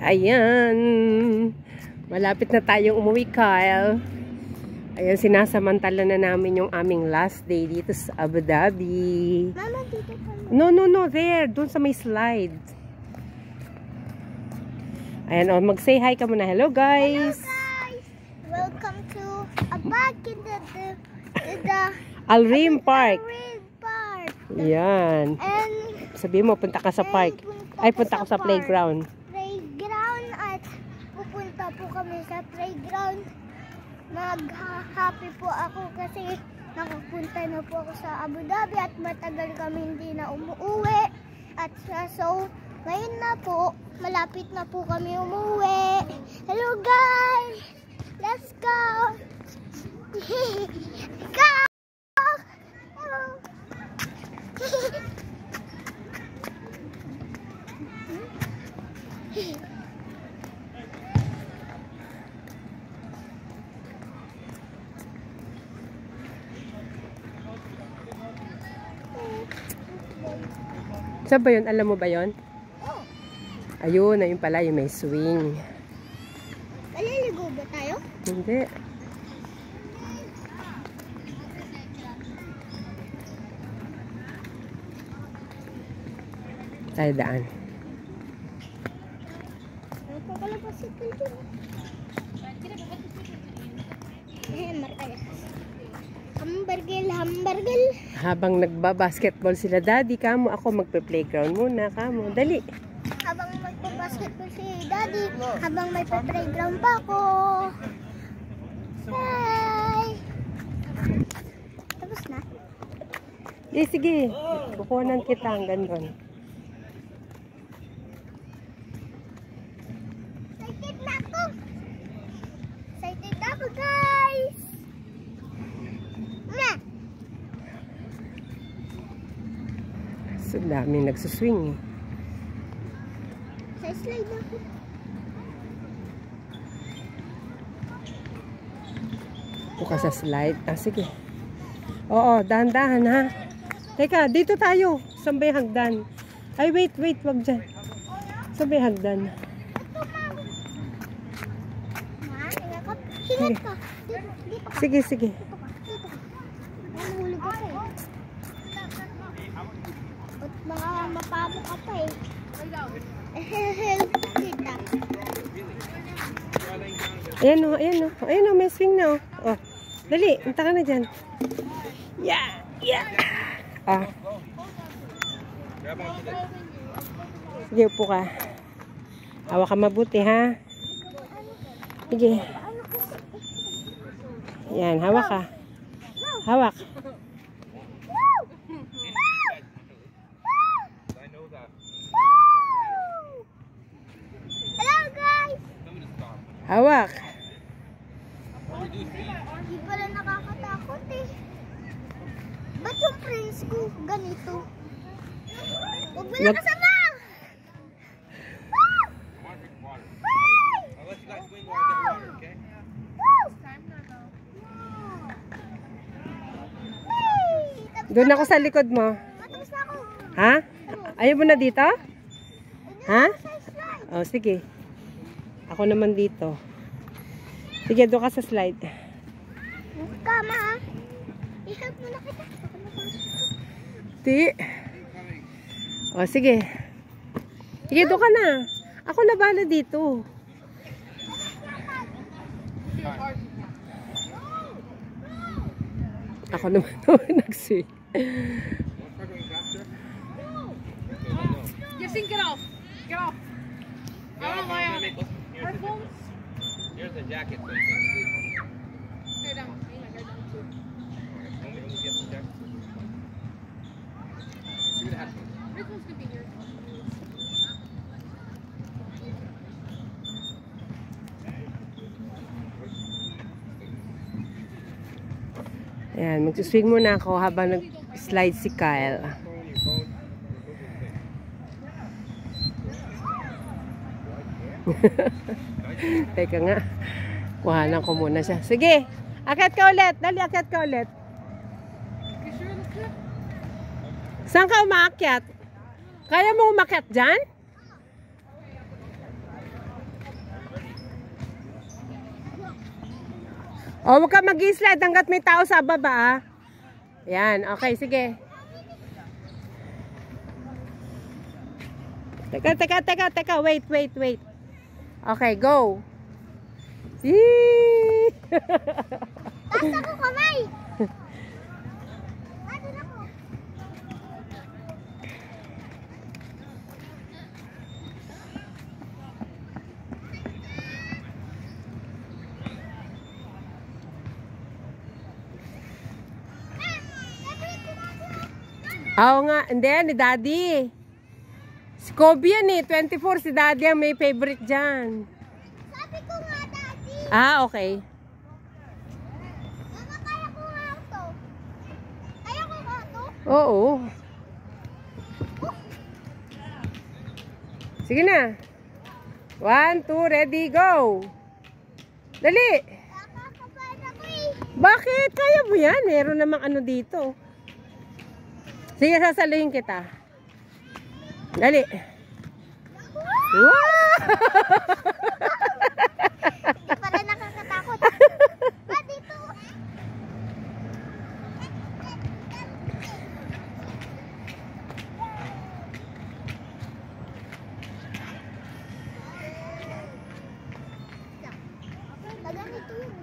Ayan. Malapit na tayong umuwi, Kyle. Ayan, sinasamantala na namin yung aming last day dito sa Abu Dhabi. Mama, dito pa. No. There. Doon sa may slide. Ayan, oh, mag-say hi ka muna. Hello, guys. Hello, guys. Welcome to back in the Al Reem Park. Park. Yan. And Sabihin mo, punta ka sa park. Ay, punta ka sa playground. Playground at pupunta po kami sa playground. Mag-happy po ako kasi nakapunta na po ako sa Abu Dhabi at matagal kami hindi na umuwi. At so, ngayon na po, malapit na po kami umuwi. Hello guys! Let's go! Go! Hello! Saan ba yun? Alam mo ba yun? Oh, Ayun, ayun pala yung may swing. maliligo ba tayo? Hindi. Tayo daan. Nagpapalapasikil dun. Markaya. Hamburger. Habang nagba-basketball sila, Daddy, kamo ako magpe-playground muna, kamo. Dali. Habang magpa-basketball si Daddy, habang may pa-playground pa ako. Hi! Tapos na? Sige. Kukuhanan kita hanggang doon. Excited na ako! Excited na ako, guys! Na! So, daming nagsuswing. Sa slide na ako. Buka sa slide. Sige. Oo, dahan-dahan ha. Teka, dito tayo. Saan ba yung hagdan? Ay, wait, wag dyan. Saan ba yung hagdan? Hingat ka. Dito ka. Sige. Dito ka. Nahulog ako eh. At mga mapamo ka pa eh. Help kita. Ayan o, may swing na o. Oh, dali, punta ka na dyan. Yeah. Ah. Sige, upo ka. Hawak ka mabuti, ha? Sige. Yan, hawak ka. Hawak. Hello guys! Hawak. Hindi pala nakakatakot eh. Ba't yung friends ko ganito? Huwag mo lang kasama! Doon ako sa likod mo. Matapos na ako. Ha? Ayaw mo na dito? Ha? Oh, sige. Ako naman dito. Sige, doon ka sa slide. Kama ha? I-help mo na kita. Di. Oh, sige. Sige, doon ka na. Ako na bala dito. Ako naman nagswing. Yasin, get off. Get off. I don't lie on it. Our phones. Here's the jacket. Hair down. I need my hair down too. Let me get the jacket. Give me the hat. Your phones could be here. Ayan, mag-swing muna ako habang nag-slide si Kyle. Teka nga. Kuhanan ko muna siya. Sige, akyat ka ulit. Dali, akyat ka ulit. Saan ka umaakyat? Kaya mo umakyat dyan? O, huwag ka mag-slide hanggat may tao sa baba, ah. Yan, okay, sige. Teka. Wait. Okay, go. Yee! Taas ako kamay! Andun ako. Oo nga, hindi, ni Daddy. Si Kobe yan eh, 24, si Daddy ang may favorite dyan. Sabi ko nga, Daddy. Ah, okay. Mama, kaya ko nga ito. Kaya ko nga ito. Oo. Sige na. 1, 2, ready, go. Dali. Nakakabahan ako eh. Bakit? Kaya mo yan. Meron namang ano dito. Sige, sasaluhin kita. Dali. Wow! Hindi pa rin nakakatakot. Dito. Ganito yun.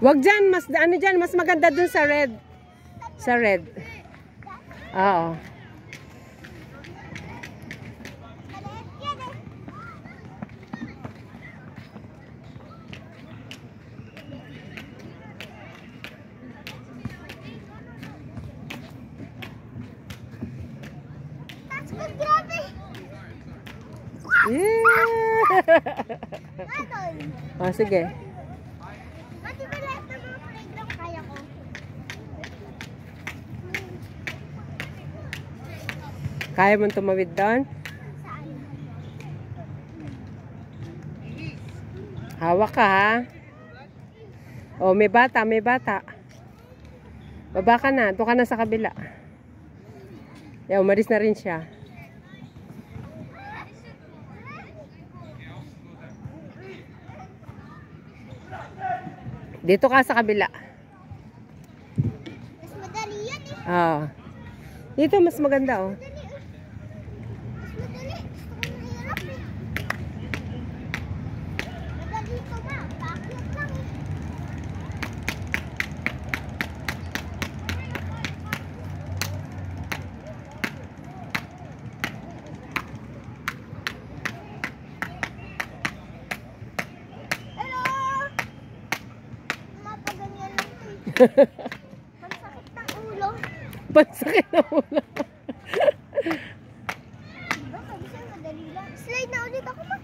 Wag dyan, mas ano dyan, mas maganda dun sa red. Sa red. Oo. Grabe. Yeah! Adol. Oh, sige. Mati ba lahat ng mga playground kaya ko? Kaya mong tumawid doon? Saan? Hawak ka, ha? Oh, may bata. Baba ka na. Doon ka na sa kabila. Umalis na rin siya. Dito ka sa kabila. Mas madali yan eh. Ah. Dito mas maganda, oh. Mas madali. Gusto ko mahirap eh. Madali ito ba? Paakyat lang eh. Hello! Mapaganyan lang ito eh. Pansakit ng ulo. Pansakit na ulo. Diba? Sabi sa'yo, madali lang. Slide na ulit ako ma.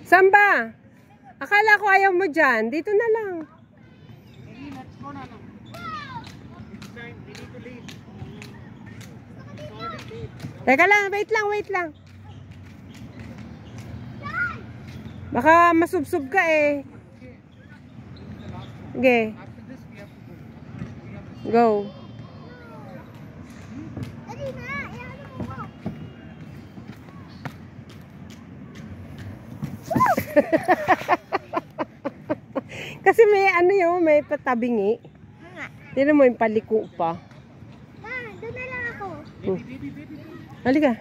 Samba! Akala ko ayaw mo dyan. Dito na lang. Let's go na. It's time. We need to leave. Teka lang, wait lang. Baka masubsob ka eh. Okay. After this, we have to go. Go. Dali na. Iyan mo ko. Kasi may ano yun, may patabingi. Nga. Tignan mo yung paliko pa. Ma, doon na lang ako. Halika.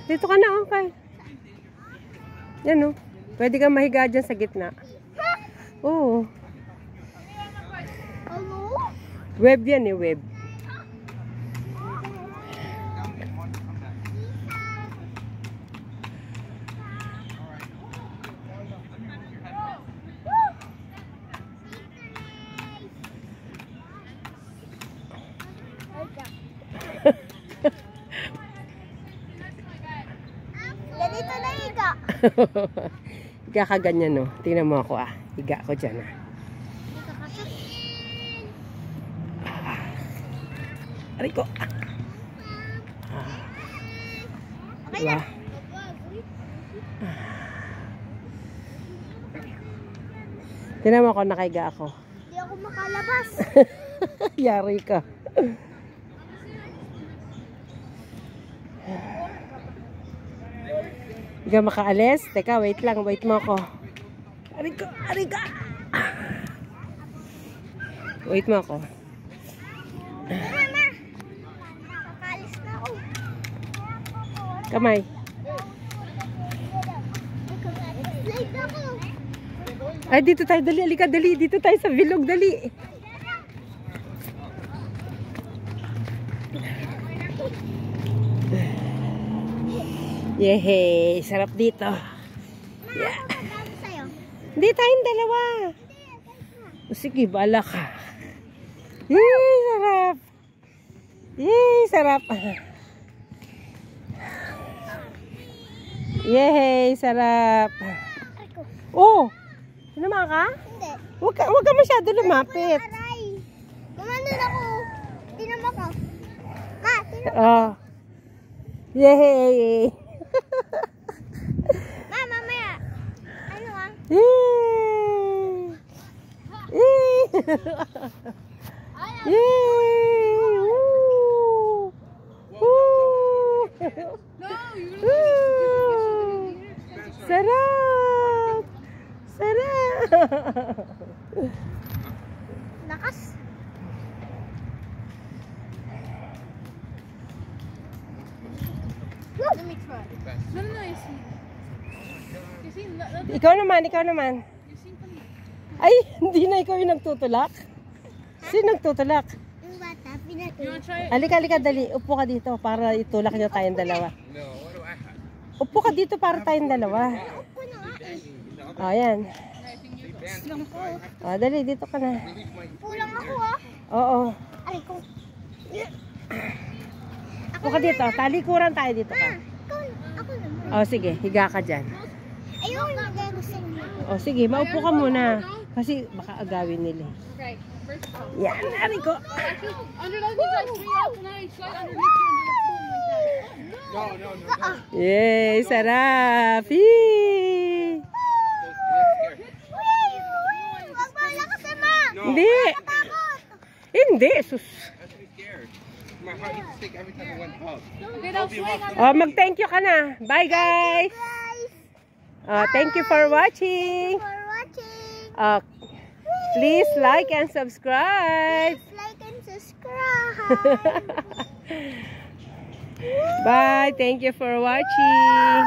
Dito ka na, okay. Yan o. Pwede kang mahiga dyan sa gitna. Oo. Ano? Web yan eh, web. Higa ka ganyan, no? Tingnan mo ako, Higa ko dyan, Aray ko. Diba? Tingnan mo ako, nakahiga ako. Hindi ako makalabas. Yari ka. Hindi ka makaalis? Teka, wait lang. Wait mo ako. Aray ka! Aray ka! Wait mo ako. Mama! Makalis na ako. Kamay. Slide ako. Ay, dito tayo. Dali. Alika, dali. Dito tayo sa bilog. Dali. Yehey! Sarap dito. Yeah. Sa'yo. Hindi tayong dalawa. Sige, bala ka. Yay, sarap. Yay, sarap. Yay, sarap. Oh, naman ka? Hindi. Huwag ka masyado lumapit. Aray. Gumanon ako. Tinama ko. Ma, tinama. Oh. Yay. Ma, mamaya. Ano Yay. Yay. Yay. Woo. Woo. Woo. Sarap. Sarap. Lakas. Let me try. No, you see. You see, Ikaw naman. you see kami. Ay, hindi na ikaw yung nagtutulak. Sino nagtutulak? Yung bata, You pinatulog. wanna try it? Halika, dali. Upo ka dito para itulak nyo tayong dalawa. No, what do I have? Upo ka dito para tayong dalawa. Upo na nga eh. O, yan. Lang ko. O, dali, dito ka na. Pulang ako Oo. Aray ko. Upo ka dito. Talikuran tayo dito ka. Ako naman. O, sige. Higa ka dyan. Ayoko lagay ko sa inyo. O, sige. Maupo ka muna. Kasi baka agawin nila. Okay, first of all. Yan. Ari ko. Actually, underneath you guys swing out and I slide underneath you and do like boom like that. No. Yay! Sarap! Yee! Wag mo lakas ma. No. Hindi! Takot. Hindi! Sus! I'm too scared. My heart used to sink every time I went up. Okay, now swing on. O, mag-thank you ka na. Bye, guys! Guys, Thank you for watching. for watching. Please like and subscribe. Like and subscribe. Bye. Thank you for watching.